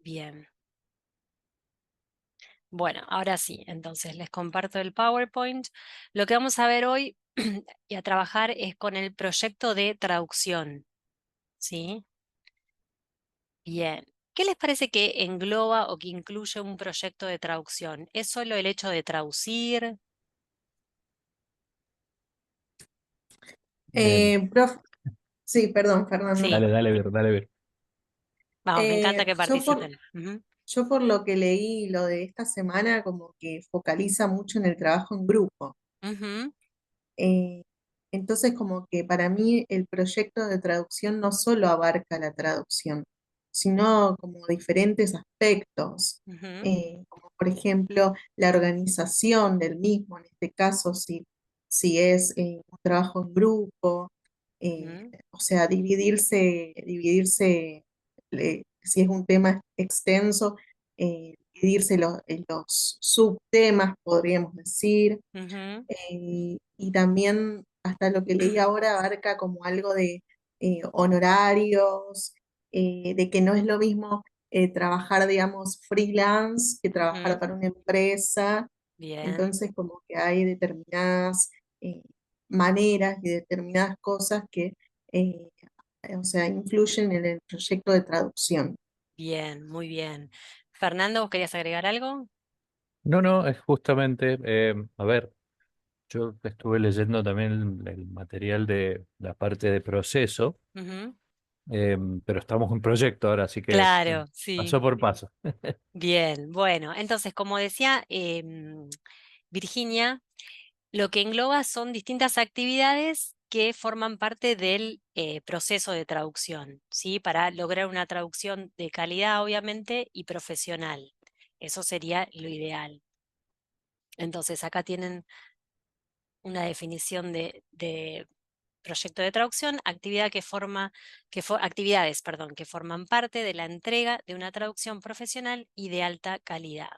Bien. Bueno, ahora sí, entonces les comparto el PowerPoint. Lo que vamos a ver hoy y a trabajar es con el proyecto de traducción, ¿sí? Bien. ¿Qué les parece que engloba o que incluye un proyecto de traducción? ¿Es solo el hecho de traducir? Em, Prof, sí, perdón, Fernando. Sí, Dale, dale, Ver, dale, Ver. vamos, me encanta Eh, que yo por, participen. Ujú, yo por lo que leí, lo de esta semana, como que focaliza mucho en el trabajo en grupo. ujú, Eh, entonces, como que para mí el proyecto de traducción no solo abarca la traducción, sino como diferentes aspectos, ujú, como por ejemplo la organización del mismo, en este caso, si es un trabajo en grupo, ujú, o sea, si es un tema extenso, dividirse en los subtemas, podríamos decir. ujú. Y también, hasta lo que leí ahora, abarca como algo de honorarios, de que no es lo mismo trabajar, digamos, freelance que trabajar Ujú. para una empresa. Bien, Entonces, como que hay determinadas maneras y determinadas cosas que, eh, o sea, influyen en el proyecto de traducción. bien, muy bien. Fernando, ¿vos querías agregar algo? No, no, es justamente, a ver, yo estuve leyendo también el material de la parte de proceso, Ujú. pero estamos en proyecto ahora, así que Claro, sí. paso por paso. Bien, bueno, entonces, como decía Virginia, lo que engloba son distintas actividades que forman parte del proceso de traducción, ¿sí? Para lograr una traducción de calidad, obviamente, y profesional. Eso sería lo ideal. Entonces, acá tienen una definición de proyecto de traducción, actividad actividades, perdón, que forman parte de la entrega de una traducción profesional y de alta calidad.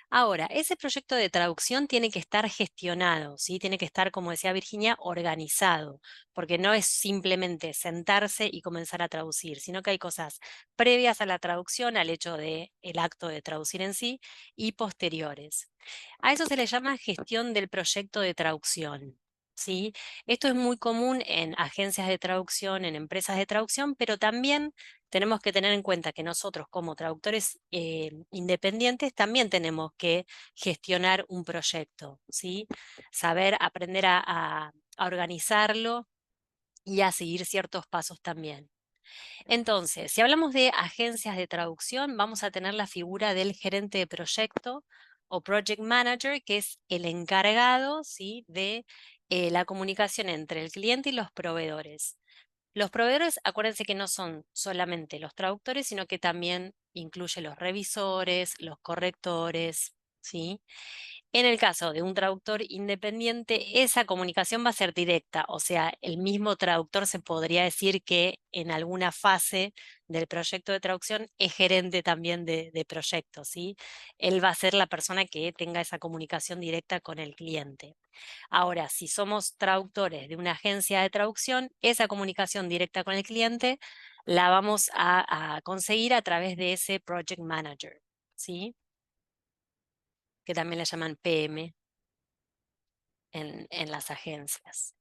Ahora, ese proyecto de traducción tiene que estar gestionado, ¿sí? Tiene que estar, como decía Virginia, organizado, porque no es simplemente sentarse y comenzar a traducir, sino que hay cosas previas a la traducción, al hecho de el acto de traducir en sí, y posteriores. A eso se le llama gestión del proyecto de traducción. ¿Sí? Esto es muy común en agencias de traducción, en empresas de traducción, pero también tenemos que tener en cuenta que nosotros como traductores independientes también tenemos que gestionar un proyecto, ¿sí? Saber aprender a organizarlo y a seguir ciertos pasos también. Entonces, si hablamos de agencias de traducción, vamos a tener la figura del gerente de proyecto o project manager, que es el encargado, ¿sí? de la comunicación entre el cliente y los proveedores. Los proveedores, acuérdense que no son solamente los traductores, sino que también incluye los revisores, los correctores, ¿sí? En el caso de un traductor independiente, esa comunicación va a ser directa, o sea, el mismo traductor se podría decir que en alguna fase del proyecto de traducción es gerente también de proyecto, ¿sí? Él va a ser la persona que tenga esa comunicación directa con el cliente. Ahora, si somos traductores de una agencia de traducción, esa comunicación directa con el cliente la vamos a conseguir a través de ese project manager, ¿sí? Que también le llaman PM en las agencias.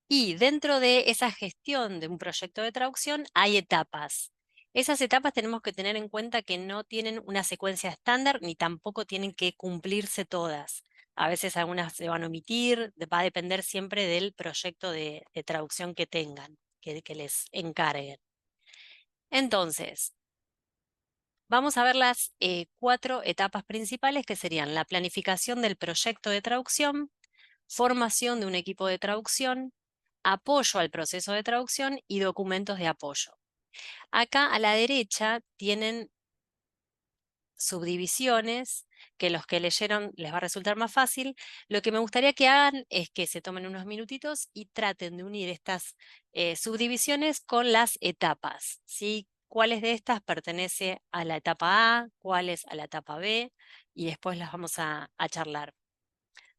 Y dentro de esa gestión de un proyecto de traducción hay etapas. Esas etapas tenemos que tener en cuenta que no tienen una secuencia estándar ni tampoco tienen que cumplirse todas. A veces algunas se van a omitir, va a depender siempre del proyecto de traducción que tengan, que les encarguen. Entonces, vamos a ver las 4 etapas principales que serían la planificación del proyecto de traducción, formación de un equipo de traducción, apoyo al proceso de traducción y documentos de apoyo. Acá a la derecha tienen subdivisiones que los que leyeron les va a resultar más fácil. Lo que me gustaría que hagan es que se tomen unos minutitos y traten de unir estas subdivisiones con las etapas, ¿sí? ¿Cuáles de estas pertenece a la etapa A? ¿Cuáles a la etapa B? Y después las vamos a charlar.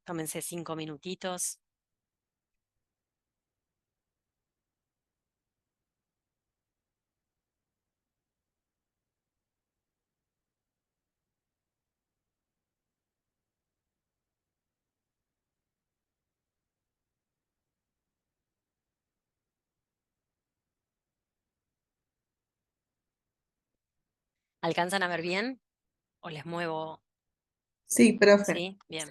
Tómense 5 minutitos. ¿Alcanzan a ver bien? ¿O les muevo? Sí, profe. Sí, bien.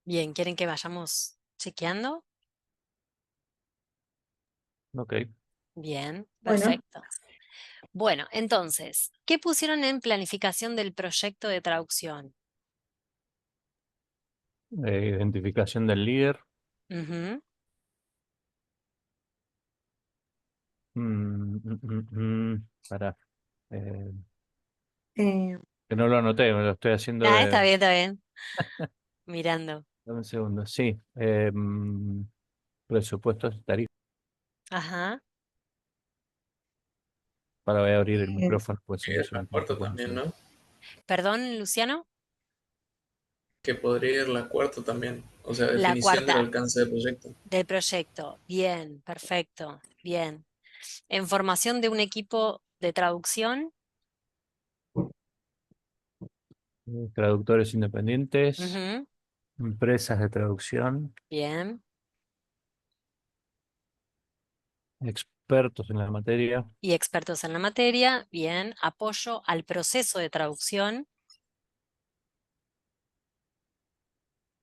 Bien, ¿quieren que vayamos chequeando? Ok. Bien, Bueno, perfecto. Bueno, entonces, ¿qué pusieron en planificación del proyecto de traducción? Identificación del líder. Ujú. Pará. Eh, eh, que no lo anoté, me lo estoy haciendo Ah, de... está bien, está bien. Mirando. Dame un segundo. Sí. Presupuestos, tarifas. Ajá. Para voy a abrir el eh, micrófono, pues si no Ir se me la cuarta bueno, también, ¿no? Perdón, Luciano. Que podría ir la cuarta también. O sea, La definición del cuarta alcance del proyecto. del proyecto. Bien, perfecto. Bien. En formación de un equipo de traducción. traductores independientes, Ujú. empresas de traducción, Bien. expertos en la materia, Y expertos en la materia. Bien. Apoyo al proceso de traducción.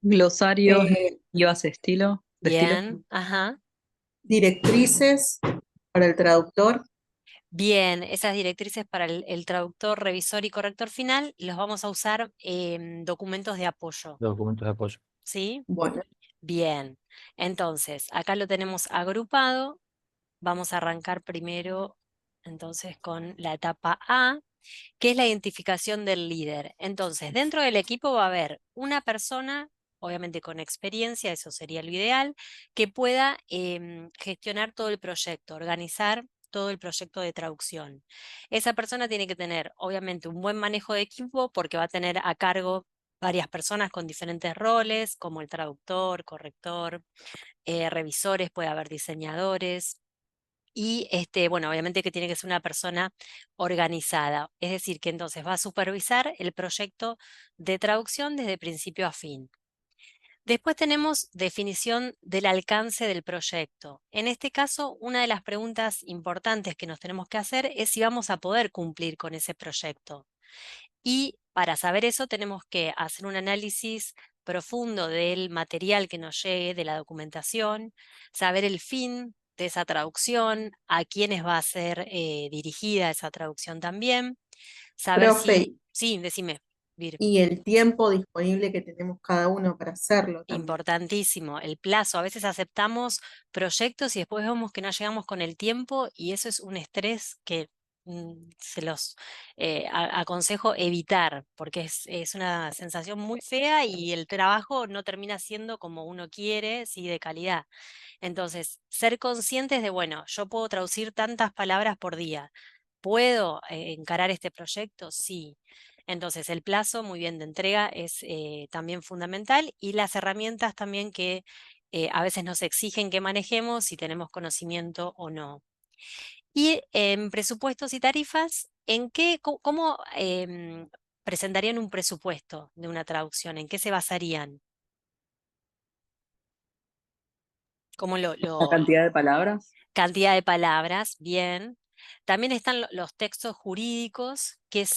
Glosarios, eh, llevas estilo, de estilo. Bien. Ajá. directrices para el traductor. Bien, esas directrices para el traductor, revisor y corrector final los vamos a usar en documentos de apoyo, documentos de apoyo. ¿sí? Bueno, Bien, entonces acá lo tenemos agrupado. Vamos a arrancar primero entonces con la etapa A. ¿Qué es la identificación del líder? Entonces, dentro del equipo va a haber una persona, obviamente con experiencia, eso sería lo ideal, que pueda gestionar todo el proyecto, organizar todo el proyecto de traducción. Esa persona tiene que tener, obviamente, un buen manejo de equipo porque va a tener a cargo varias personas con diferentes roles, como el traductor, corrector, revisores, puede haber diseñadores. Y bueno, obviamente que tiene que ser una persona organizada, es decir, que entonces va a supervisar el proyecto de traducción desde principio a fin. Después tenemos definición del alcance del proyecto. En este caso, una de las preguntas importantes que nos tenemos que hacer es si vamos a poder cumplir con ese proyecto. Y para saber eso tenemos que hacer un análisis profundo del material que nos llegue, de la documentación, saber el fin de esa traducción, a quiénes va a ser dirigida esa traducción también, saber Profe, si... Sí, decime, Vir. y el tiempo disponible que tenemos cada uno para hacerlo también. Importantísimo, el plazo. A veces aceptamos proyectos y después vemos que no llegamos con el tiempo y eso es un estrés que se los aconsejo evitar porque es una sensación muy fea y el trabajo no termina siendo como uno quiere, sí, de calidad. Entonces, ser conscientes de, bueno, yo puedo traducir tantas palabras por día. ¿Puedo encarar este proyecto? Sí. Entonces, el plazo, muy bien, de entrega es también fundamental y las herramientas también que a veces nos exigen que manejemos si tenemos conocimiento o no. Y en presupuestos y tarifas, ¿cómo presentarían un presupuesto de una traducción? ¿En qué se basarían? ¿Cómo La cantidad de palabras. Cantidad de palabras, bien. También están los textos jurídicos que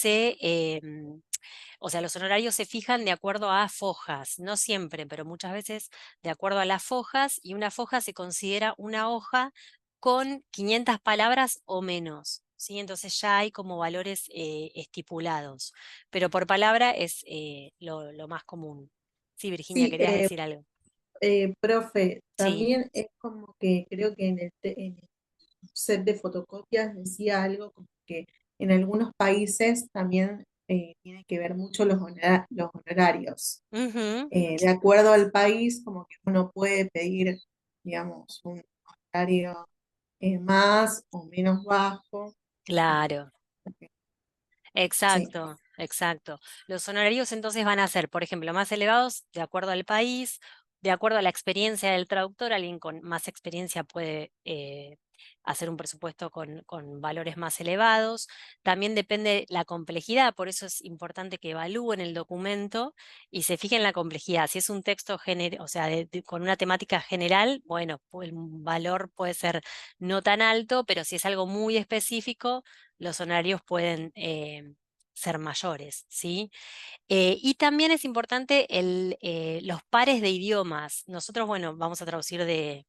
o sea, los honorarios se fijan de acuerdo a fojas, no siempre, pero muchas veces de acuerdo a las fojas, y una foja se considera una hoja con 500 palabras o menos, ¿sí? Entonces ya hay como valores estipulados, pero por palabra es lo más común. Sí, Virginia, Sí, querías decir algo. profe, Sí. también es como que creo que en el set de fotocopias decía algo como que en algunos países también tiene que ver mucho los honorarios. Ujú, De acuerdo al país, como que uno puede pedir, digamos, un horario más o menos bajo. claro. Porque- Sí, Exacto, exacto. Los honorarios entonces van a ser, por ejemplo, más elevados de acuerdo al país, de acuerdo a la experiencia del traductor. Alguien con más experiencia puede hacer un presupuesto con valores más elevados. También depende la complejidad, por eso es importante que evalúen el documento y se fijen en la complejidad. Si es un texto o sea, con una temática general, bueno, el valor puede ser no tan alto, pero si es algo muy específico, los honorarios pueden ser mayores, ¿sí? Y también es importante los pares de idiomas. Nosotros, bueno, vamos a traducir de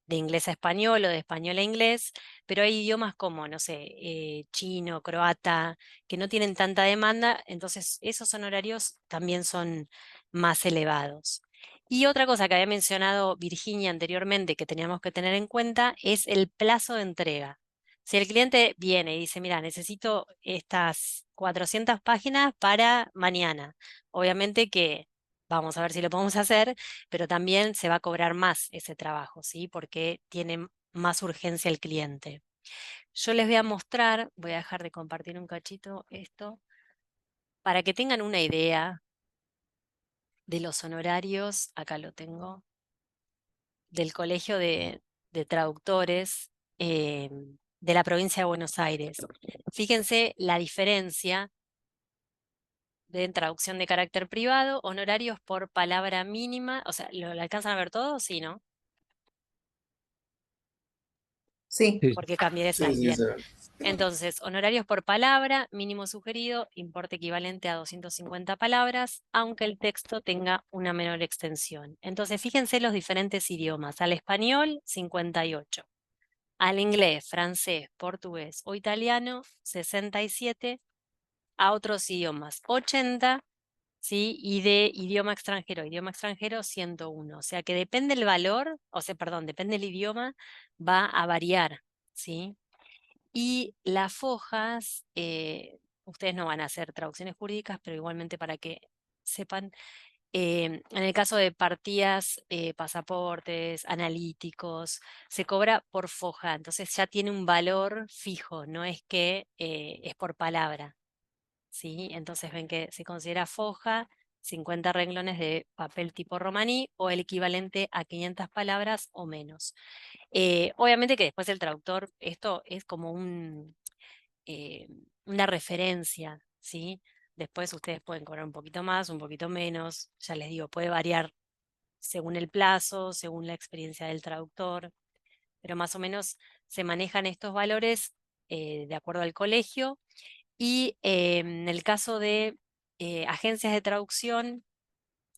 inglés a español o de español a inglés, pero hay idiomas como, no sé, chino, croata, que no tienen tanta demanda, entonces esos honorarios también son más elevados. Y otra cosa que había mencionado Virginia anteriormente que teníamos que tener en cuenta es el plazo de entrega. Si el cliente viene y dice, mira, necesito estas 400 páginas para mañana, obviamente que vamos a ver si lo podemos hacer, pero también se va a cobrar más ese trabajo, ¿sí? Porque tiene más urgencia el cliente. Yo les voy a mostrar, voy a dejar de compartir un cachito esto, para que tengan una idea de los honorarios, acá lo tengo, del Colegio de Traductores de la provincia de Buenos Aires. Fíjense la diferencia de traducción de carácter privado, honorarios por palabra mínima, o sea, ¿lo alcanzan a ver todo? Sí, ¿no? sí, Sí, Porque cambié de Sí, slide. sí, Bien. se ve. Entonces, honorarios por palabra, mínimo sugerido, importe equivalente a 250 palabras, aunque el texto tenga una menor extensión. Entonces, fíjense los diferentes idiomas. Al español, 58. Al inglés, francés, portugués o italiano, 67. A otros idiomas, 80. ¿Sí? Y de idioma extranjero 101. O sea que depende el valor, o sea, perdón, depende el idioma, va a variar, ¿sí? Y las fojas, ustedes no van a hacer traducciones jurídicas, pero igualmente para que sepan, en el caso de partidas, pasaportes, analíticos, se cobra por foja, entonces ya tiene un valor fijo, no es que es por palabra, ¿sí? Entonces ven que se considera foja 50 renglones de papel tipo romaní o el equivalente a 500 palabras o menos. Obviamente que después el traductor, esto es como una referencia, ¿sí? Después ustedes pueden cobrar un poquito más, un poquito menos, ya les digo, puede variar según el plazo, según la experiencia del traductor, pero más o menos se manejan estos valores de acuerdo al colegio. Y en el caso de agencias de traducción,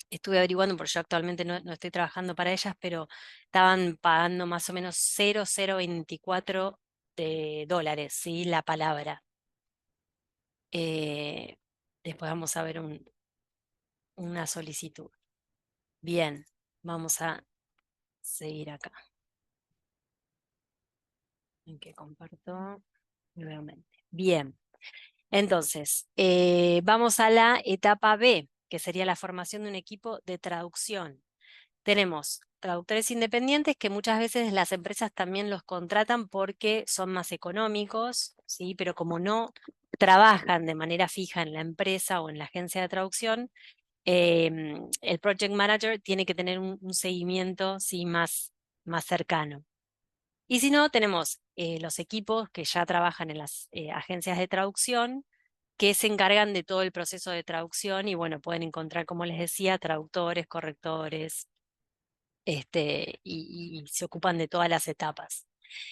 estuve averiguando, porque yo actualmente no estoy trabajando para ellas, pero estaban pagando más o menos 0,024 dólares, ¿sí? La palabra. Después vamos a ver una solicitud. Bien, vamos a seguir acá. En que comparto nuevamente. Bien, entonces, vamos a la etapa B, que sería la formación de un equipo de traducción. Tenemos traductores independientes que muchas veces las empresas también los contratan porque son más económicos, ¿sí? Pero como no trabajan de manera fija en la empresa o en la agencia de traducción, el project manager tiene que tener un seguimiento, ¿sí? más cercano. Y si no, tenemos los equipos que ya trabajan en las agencias de traducción, que se encargan de todo el proceso de traducción y bueno, pueden encontrar, como les decía, traductores, correctores, y se ocupan de todas las etapas.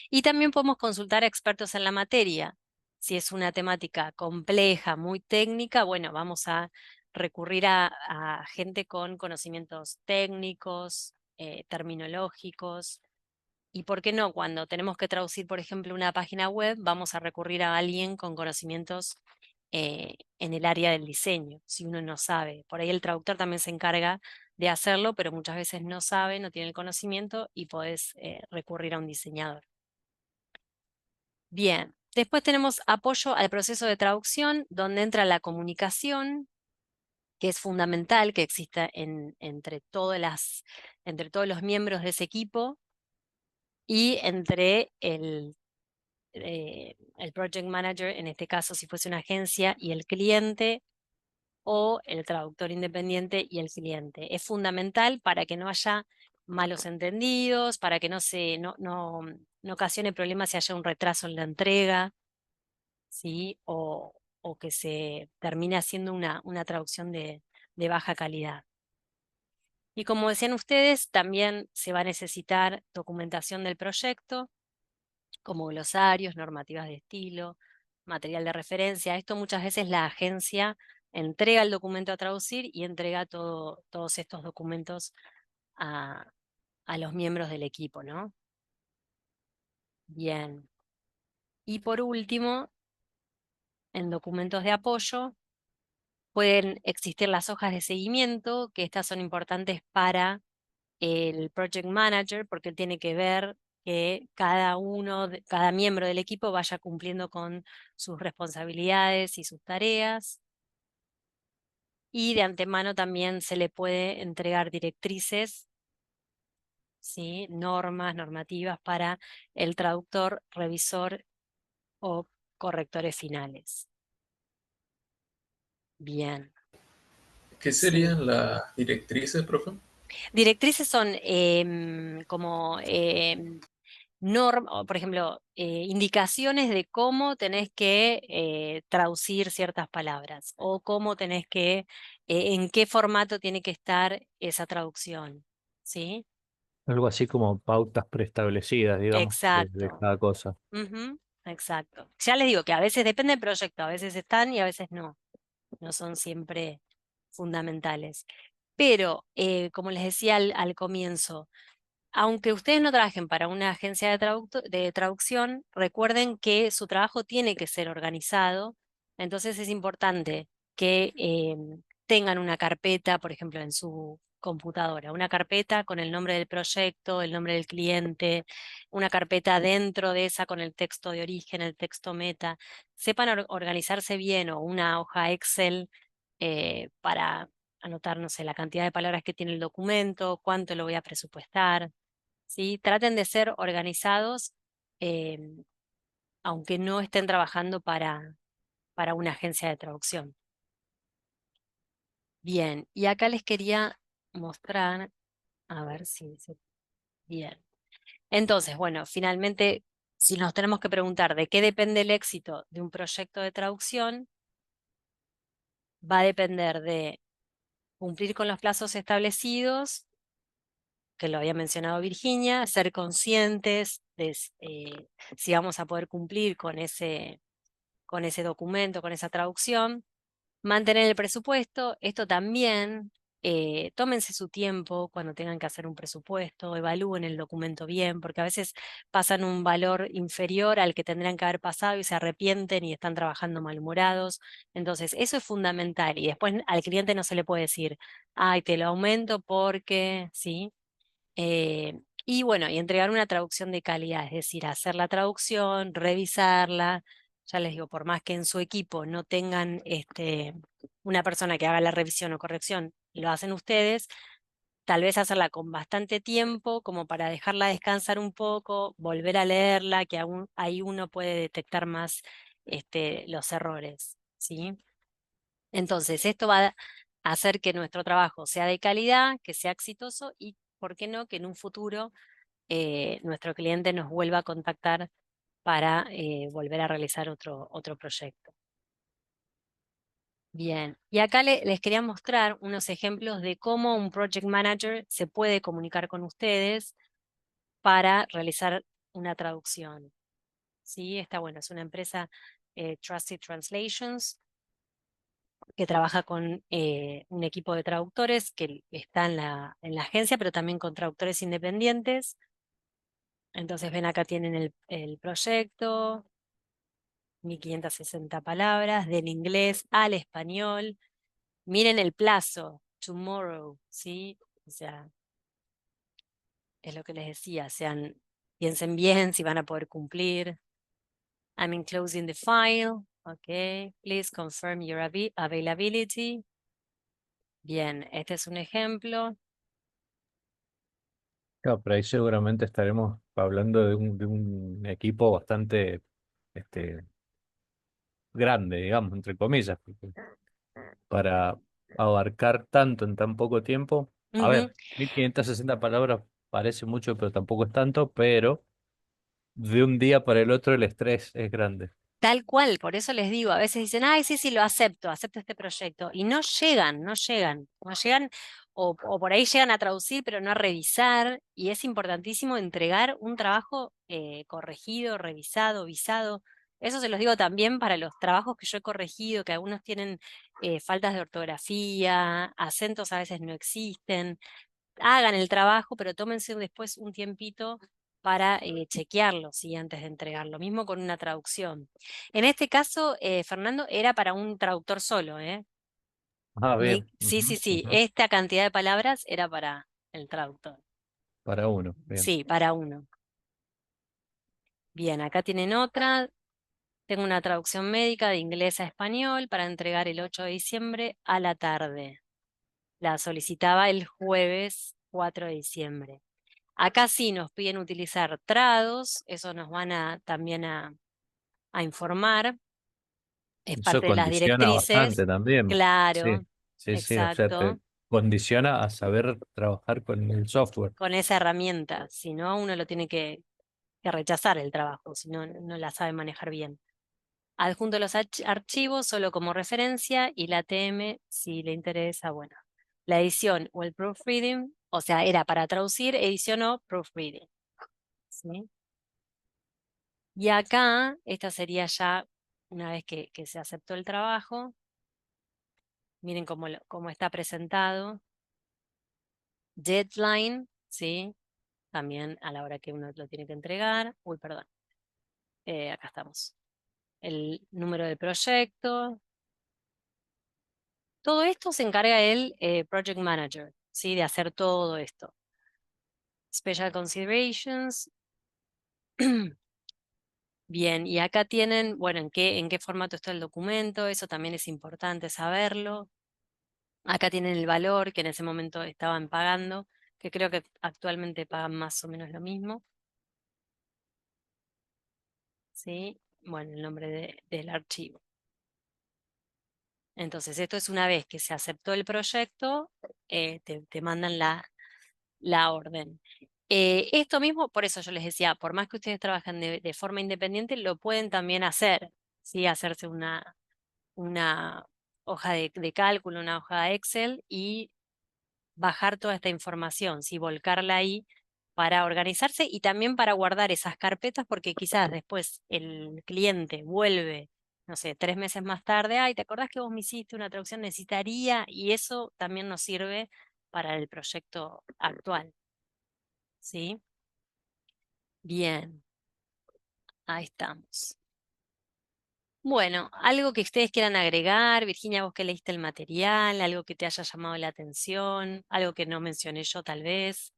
Y también podemos consultar a expertos en la materia. Si es una temática compleja, muy técnica, bueno, vamos a recurrir a gente con conocimientos técnicos, terminológicos. Y por qué no, cuando tenemos que traducir, por ejemplo, una página web, vamos a recurrir a alguien con conocimientos en el área del diseño, si uno no sabe. Por ahí el traductor también se encarga de hacerlo, pero muchas veces no sabe, no tiene el conocimiento y podés recurrir a un diseñador. Bien, después tenemos apoyo al proceso de traducción, donde entra la comunicación, que es fundamental que exista entre todos los miembros de ese equipo y entre el project manager, en este caso si fuese una agencia, y el cliente, o el traductor independiente y el cliente. Es fundamental para que no haya malos entendidos, para que no ocasione problemas si haya un retraso en la entrega, ¿sí? O que se termine haciendo una traducción de baja calidad. Y como decían ustedes, también se va a necesitar documentación del proyecto, como glosarios, normativas de estilo, material de referencia. Esto muchas veces la agencia entrega el documento a traducir y entrega todos estos documentos a los miembros del equipo, ¿no? Bien. Y por último, en documentos de apoyo, pueden existir las hojas de seguimiento, que estas son importantes para el project manager, porque él tiene que ver que cada miembro del equipo vaya cumpliendo con sus responsabilidades y sus tareas. Y de antemano también se le puede entregar directrices, ¿sí? Normativas para el traductor, revisor o correctores finales. Bien. ¿Qué Sí. serían las directrices, profe? Directrices son como por ejemplo, indicaciones de cómo tenés que traducir ciertas palabras o cómo tenés en qué formato tiene que estar esa traducción, ¿sí? Algo así como pautas preestablecidas, digamos, de Exacto. cada cosa. Ujú, exacto. Ya les digo que a veces depende del proyecto, a veces están y a veces no. No son siempre fundamentales. Pero, como les decía al comienzo, aunque ustedes no trabajen para una agencia de traducción, recuerden que su trabajo tiene que ser organizado, entonces es importante que tengan una carpeta, por ejemplo, en su computadora, una carpeta con el nombre del proyecto, el nombre del cliente, una carpeta dentro de esa con el texto de origen, el texto meta. Sepan organizarse bien, o una hoja Excel para anotar, no sé, la cantidad de palabras que tiene el documento, cuánto lo voy a presupuestar, ¿sí? Traten de ser organizados, eh, aunque no estén trabajando para una agencia de traducción. Bien, y acá les quería mostrar, a ver si bien. Entonces, bueno, finalmente, si nos tenemos que preguntar de qué depende el éxito de un proyecto de traducción, va a depender de cumplir con los plazos establecidos, que lo había mencionado Virginia, ser conscientes de si vamos a poder cumplir con ese documento, con esa traducción. Mantener el presupuesto, esto también, tómense su tiempo cuando tengan que hacer un presupuesto, evalúen el documento bien, porque a veces pasan un valor inferior al que tendrían que haber pasado y se arrepienten y están trabajando malhumorados. Entonces, eso es fundamental. Y después al cliente no se le puede decir, ay, te lo aumento porque, ¿sí? Y bueno, y entregar una traducción de calidad, es decir, hacer la traducción, revisarla. Ya les digo, por más que en su equipo no tengan una persona que haga la revisión o corrección, lo hacen ustedes, tal vez hacerla con bastante tiempo como para dejarla descansar un poco, volver a leerla, que ahí uno puede detectar más los errores, ¿sí? Entonces, esto va a hacer que nuestro trabajo sea de calidad, que sea exitoso y, ¿por qué no?, que en un futuro nuestro cliente nos vuelva a contactar para volver a realizar otro proyecto. Bien, y acá les quería mostrar unos ejemplos de cómo un project manager se puede comunicar con ustedes para realizar una traducción. ¿Sí? Está bueno, es una empresa Trusted Translations que trabaja con un equipo de traductores que está en la agencia, pero también con traductores independientes. Entonces ven acá tienen el proyecto, 1560 palabras, del inglés al español. Miren el plazo, tomorrow, ¿sí? O sea, es lo que les decía, piensen bien si van a poder cumplir. I'm enclosing the file, ok. Please confirm your availability. Bien, este es un ejemplo. Claro, pero ahí seguramente estaremos hablando de un equipo bastante este, grande, digamos, entre comillas, porque para abarcar tanto en tan poco tiempo. A Ujú. ver, 1560 palabras parece mucho, pero tampoco es tanto, pero de un día para el otro el estrés es grande. Tal cual, por eso les digo, a veces dicen, ay, sí, sí, lo acepto este proyecto, y no llegan, o por ahí llegan a traducir, pero no a revisar, y es importantísimo entregar un trabajo corregido, revisado, visado. Eso se los digo también para los trabajos que yo he corregido, que algunos tienen faltas de ortografía, acentos a veces no existen. Hagan el trabajo, pero tómense después un tiempito para chequearlo, ¿sí? Antes de entregarlo. Mismo con una traducción. En este caso, Fernando, era para un traductor solo, ¿eh? Ah, bien. Sí, sí, Ujú, sí. ujú. Esta cantidad de palabras era para el traductor. Para uno, bien. Sí, para uno. Bien, acá tienen otra. Tengo una traducción médica de inglés a español para entregar el 8 de diciembre a la tarde. La solicitaba el jueves 4 de diciembre. Acá sí nos piden utilizar trados, eso nos van también a informar, es Eso parte de las condiciona directrices, bastante también. Sí, claro, sí, sí. O sea, te exacto, condiciona a saber trabajar con el software. con esa herramienta, si no uno lo tiene que rechazar el trabajo, si no, no la sabe manejar bien. Adjunto los archivos solo como referencia y la TM si le interesa, bueno, la edición o el proofreading, o sea, era para traducir, edición o proofreading. ¿Sí? Y acá, esta sería ya una vez que se aceptó el trabajo. Miren cómo está presentado. Deadline, ¿sí? También a la hora que uno lo tiene que entregar. Uy, perdón. Acá estamos. El número del proyecto. Todo esto se encarga el Project Manager, ¿sí? De hacer todo esto. Special considerations. Bien, y acá tienen, bueno, en qué formato está el documento, eso también es importante saberlo. Acá tienen el valor que en ese momento estaban pagando, que creo que actualmente pagan más o menos lo mismo. ¿Sí? Bueno, el nombre del archivo. Entonces, esto es una vez que se aceptó el proyecto, te mandan la orden. Esto mismo, por eso yo les decía, por más que ustedes trabajen de forma independiente, lo pueden también hacer, ¿sí? Hacerse una hoja de cálculo, una hoja de Excel y bajar toda esta información, ¿sí? Volcarla ahí para organizarse y también para guardar esas carpetas, porque quizás después el cliente vuelve, no sé, 3 meses más tarde, ay, ¿te acordás que vos me hiciste una traducción? Necesitaría, y eso también nos sirve para el proyecto actual, ¿sí? Bien, ahí estamos. Bueno, algo que ustedes quieran agregar, Virginia, vos que leíste el material, algo que te haya llamado la atención, algo que no mencioné yo tal vez.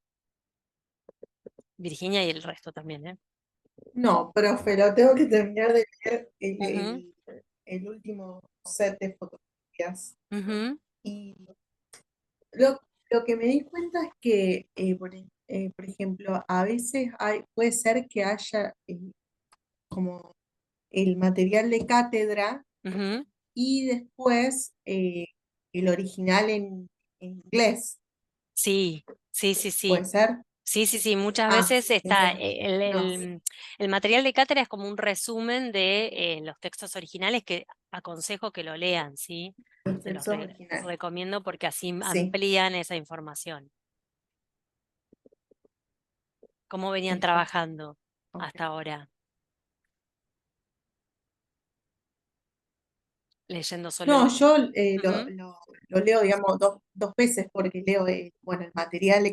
Virginia y el resto también, ¿eh? No, profe, lo tengo que terminar de leer Ujú, el último set de fotografías. ujú. Y lo que me di cuenta es que, por ejemplo, a veces puede ser que haya como el material de cátedra Ujú. y después el original en inglés. Sí, sí, sí, ¿Puede sí. ser? Sí, sí, sí. Muchas Ah, veces está entonces, no, el material de cátedra es como un resumen de los textos originales que aconsejo que lo lean, ¿sí? el Se los texto original. recomiendo porque así Sí, amplían esa información. ¿Cómo venían perfecto. trabajando Ok. hasta ahora? Leyendo solo No, el... yo Ujú. lo leo, digamos, dos veces porque leo, bueno, el material de